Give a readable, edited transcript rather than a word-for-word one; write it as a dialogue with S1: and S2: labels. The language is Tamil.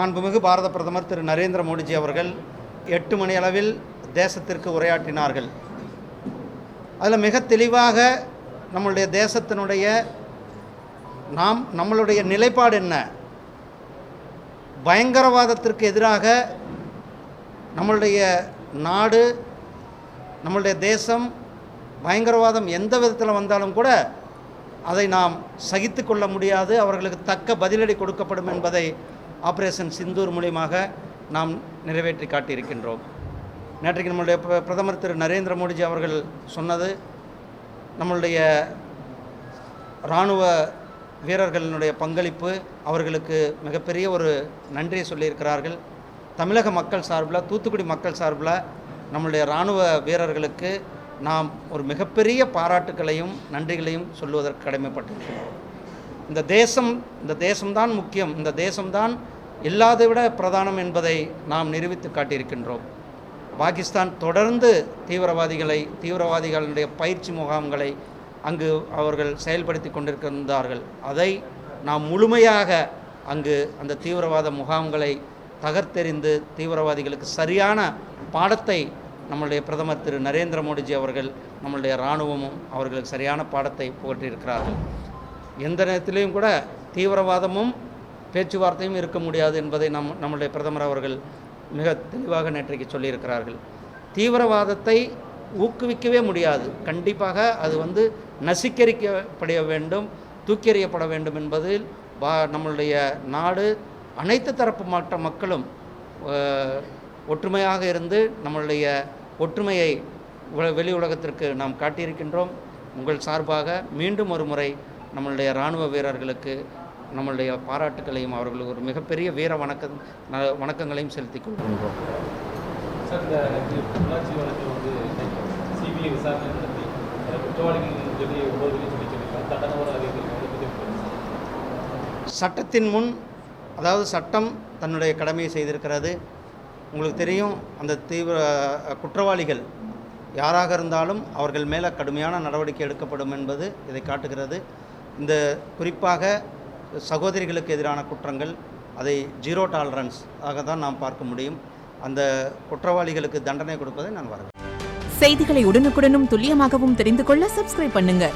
S1: மாண்புமிகு பாரத பிரதமர் திரு நரேந்திர மோடிஜி அவர்கள் 8 மணி அளவில் தேசத்திற்கு உரையாற்றினார்கள். அதில் மிக தெளிவாக நம்மளுடைய தேசத்தினுடைய நம்மளுடைய நிலைப்பாடு என்ன, பயங்கரவாதத்திற்கு எதிராக நம்மளுடைய நாடு, நம்மளுடைய தேசம் பயங்கரவாதம் எந்த விதத்தில் வந்தாலும் கூட அதை நாம் சகித்து கொள்ள முடியாது, அவர்களுக்கு தக்க பதிலடி கொடுக்கப்படும் என்பதை ஆபரேஷன் சிந்தூர் மூலியமாக நாம் நிறைவேற்றி காட்டியிருக்கின்றோம். நேற்றைக்கு நம்மளுடைய பிரதமர் திரு நரேந்திர மோடிஜி அவர்கள் சொன்னது, நம்மளுடைய இராணுவ வீரர்களினுடைய பங்களிப்பு, அவர்களுக்கு மிகப்பெரிய ஒரு நன்றியை சொல்லியிருக்கிறார்கள். தமிழக மக்கள் சார்பில், தூத்துக்குடி மக்கள் சார்பில் நம்மளுடைய இராணுவ வீரர்களுக்கு நாம் ஒரு மிகப்பெரிய பாராட்டுக்களையும் நன்றிகளையும் சொல்லுவதற்கு கடமைப்பட்டிருக்கிறோம். இந்த தேசம்தான் முக்கியம், இந்த தேசம்தான் எல்லாதை விட பிரதானம் என்பதை நாம் நிரூபித்து காட்டியிருக்கின்றோம். பாகிஸ்தான் தொடர்ந்து தீவிரவாதிகளுடைய பயிற்சி முகாம்களை அங்கு அவர்கள் செயல்படுத்தி கொண்டிருக்கின்றார்கள். அதை நாம் முழுமையாக அங்கு அந்த தீவிரவாத முகாம்களை தகர்த்தெறிந்து தீவிரவாதிகளுக்கு சரியான பாடத்தை நம்முடைய பிரதமர் திரு நரேந்திர மோடிஜி அவர்கள், நம்மளுடைய இராணுவமும் அவர்களுக்கு சரியான பாடத்தை புகட்டியிருக்கிறார்கள். எந்த நேரத்திலையும் கூட தீவிரவாதமும் பேச்சுவார்த்தையும் இருக்க முடியாது என்பதை நம்முடைய பிரதமர் அவர்கள் மிக தெளிவாக நேற்றைக்கு சொல்லியிருக்கிறார்கள். தீவிரவாதத்தை ஊக்குவிக்கவே முடியாது, கண்டிப்பாக அது நசிக்கரிக்கப்பட வேண்டும், தூக்கி எறியப்பட வேண்டும் என்பதில் நம்மளுடைய நாடு அனைத்து தரப்பு மக்களும் ஒற்றுமையாக இருந்து நம்மளுடைய ஒற்றுமையை வெளி உலகத்திற்கு நாம் காட்டியிருக்கின்றோம். உங்கள் சார்பாக மீண்டும் ஒரு முறை நம்மளுடைய இராணுவ வீரர்களுக்கு நம்மளுடைய பாராட்டுக்களையும் அவர்களுக்கு ஒரு மிகப்பெரிய வீர வணக்கங்களையும் செலுத்திக் கொள்கின்றோம். சட்டத்தின் முன், அதாவது சட்டம் தன்னுடைய கடமையை செய்திருக்கிறது. உங்களுக்கு தெரியும், அந்த குற்றவாளிகள் யாராக இருந்தாலும் அவர்கள் மேலே கடுமையான நடவடிக்கை எடுக்கப்படும் என்பது இதை காட்டுகிறது. இந்த குறிப்பாக சகோதரிகளுக்கு எதிரான குற்றங்கள், அதை 0 டாலரன்ஸ் ஆக தான் நாம் பார்க்க முடியும். அந்த குற்றவாளிகளுக்கு தண்டனை கொடுப்பதை நான் வரவேற்கிறேன்.
S2: செய்திகளை உடனுக்குடனும் துல்லியமாகவும் தெரிந்து கொள்ள சப்ஸ்கிரைப் பண்ணுங்க.